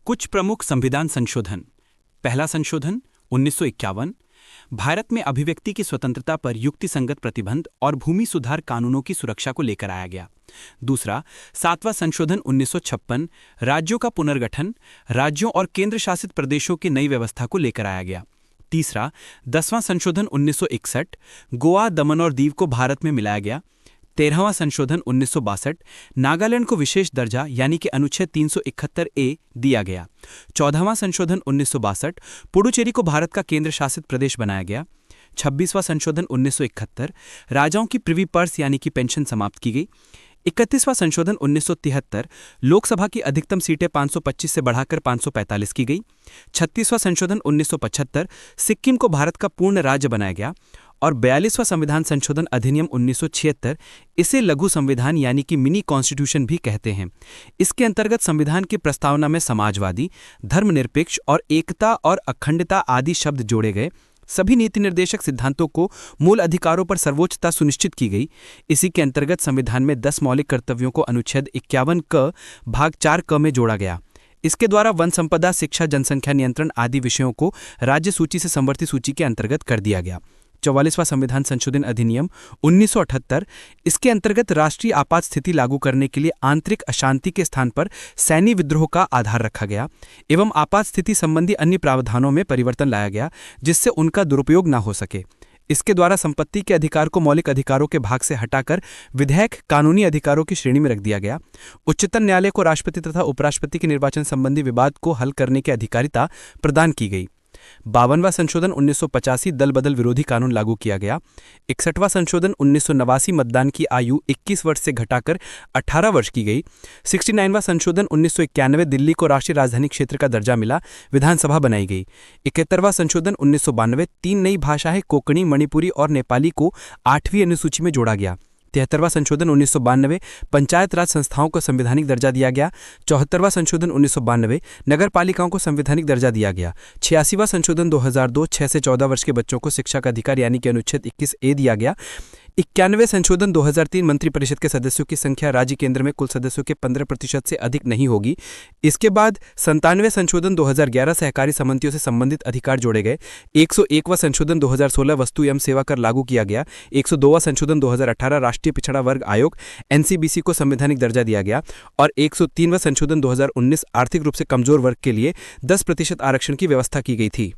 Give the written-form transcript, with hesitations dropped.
कुछ प्रमुख संविधान संशोधन। पहला संशोधन 1951 भारत में अभिव्यक्ति की स्वतंत्रता पर युक्तिसंगत प्रतिबंध और भूमि सुधार कानूनों की सुरक्षा को लेकर आया गया। दूसरा, सातवां संशोधन 1956 राज्यों का पुनर्गठन, राज्यों और केंद्र शासित प्रदेशों की नई व्यवस्था को लेकर आया गया। तीसरा, 10वां संशोधन 1961 गोवा, दमन और दीव को भारत में मिलाया गया। 13वां संशोधन 1962 नागालैंड को विशेष दर्जा यानी कि अनुच्छेद 371A दिया गया। 14वां संशोधन 1962 पुडुचेरी को भारत का केंद्र शासित प्रदेश बनाया गया। 26वां संशोधन 1971 राजाओं की प्रिवी पर्स यानी कि पेंशन समाप्त की गई। 31वां संशोधन 1973 लोकसभा की अधिकतम सीटें 525 से बढ़ाकर 545 की गई। 36वां संशोधन 1975 सिक्किम को भारत का पूर्ण राज्य बनाया गया। और 42वां संविधान संशोधन अधिनियम 1976 इसे लघु संविधान यानी कि मिनी कॉन्स्टिट्यूशन भी कहते हैं। इसके अंतर्गत संविधान की प्रस्तावना में समाजवादी, धर्मनिरपेक्ष और एकता और अखंडता आदि शब्द जोड़े गए। सभी नीति निर्देशक सिद्धांतों को मूल अधिकारों पर सर्वोच्चता सुनिश्चित की गई। इसी के अंतर्गत संविधान में 10 मौलिक कर्तव्यों को अनुच्छेद 51 क भाग 4 क में जोड़ा गया। इसके द्वारा वन संपदा, शिक्षा, जनसंख्या नियंत्रण आदि विषयों को राज्य सूची से समवर्ती सूची के अंतर्गत कर दिया गया। 44वां संविधान संशोधन अधिनियम 1978 इसके अंतर्गत राष्ट्रीय आपात स्थिति लागू करने के लिए आंतरिक अशांति के स्थान पर सैन्य विद्रोह का आधार रखा गया एवं आपात स्थिति संबंधी अन्य प्रावधानों में परिवर्तन लाया गया जिससे उनका दुरुपयोग न हो सके। इसके द्वारा संपत्ति के अधिकार को मौलिक अधिकारों के भाग से हटाकर विधेयक कानूनी अधिकारों की श्रेणी में रख दिया गया। उच्चतम न्यायालय को राष्ट्रपति तथा उपराष्ट्रपति के निर्वाचन संबंधी विवाद को हल करने की अधिकारिता प्रदान की गई। 52वां संशोधन 1985 दल बदल विरोधी कानून लागू किया गया। 61वां संशोधन 1989 मतदान की आयु 21 वर्ष से घटाकर 18 वर्ष की गई। 69वां संशोधन 1991 दिल्ली को राष्ट्रीय राजधानी क्षेत्र का दर्जा मिला, विधानसभा बनाई गई। 71वां संशोधन 1992 3 नई भाषाएं कोंकणी, मणिपुरी और नेपाली को 8वीं अनुसूची में जोड़ा गया। 73वां संशोधन 1992 पंचायत राज संस्थाओं को संवैधानिक दर्जा दिया गया। 74वां संशोधन 1992 नगर पालिकाओं को संवैधानिक दर्जा दिया गया। 86वां संशोधन 2002 6 से 14 वर्ष के बच्चों को शिक्षा का अधिकार यानी कि अनुच्छेद 21A दिया गया। 91वें संशोधन 2003 मंत्रिपरिषद के सदस्यों की संख्या राज्य केंद्र में कुल सदस्यों के 15% से अधिक नहीं होगी। इसके बाद 97वें संशोधन 2011 सहकारी समितियों से संबंधित अधिकार जोड़े गए। 101वां संशोधन 2016 वस्तु एवं सेवा कर लागू किया गया। 102वां संशोधन 2018 राष्ट्रीय पिछड़ा वर्ग आयोग NCBC को संवैधानिक दर्जा दिया गया। और 103वां संशोधन 2019 आर्थिक रूप से कमजोर वर्ग के लिए 10% आरक्षण की व्यवस्था की गई थी।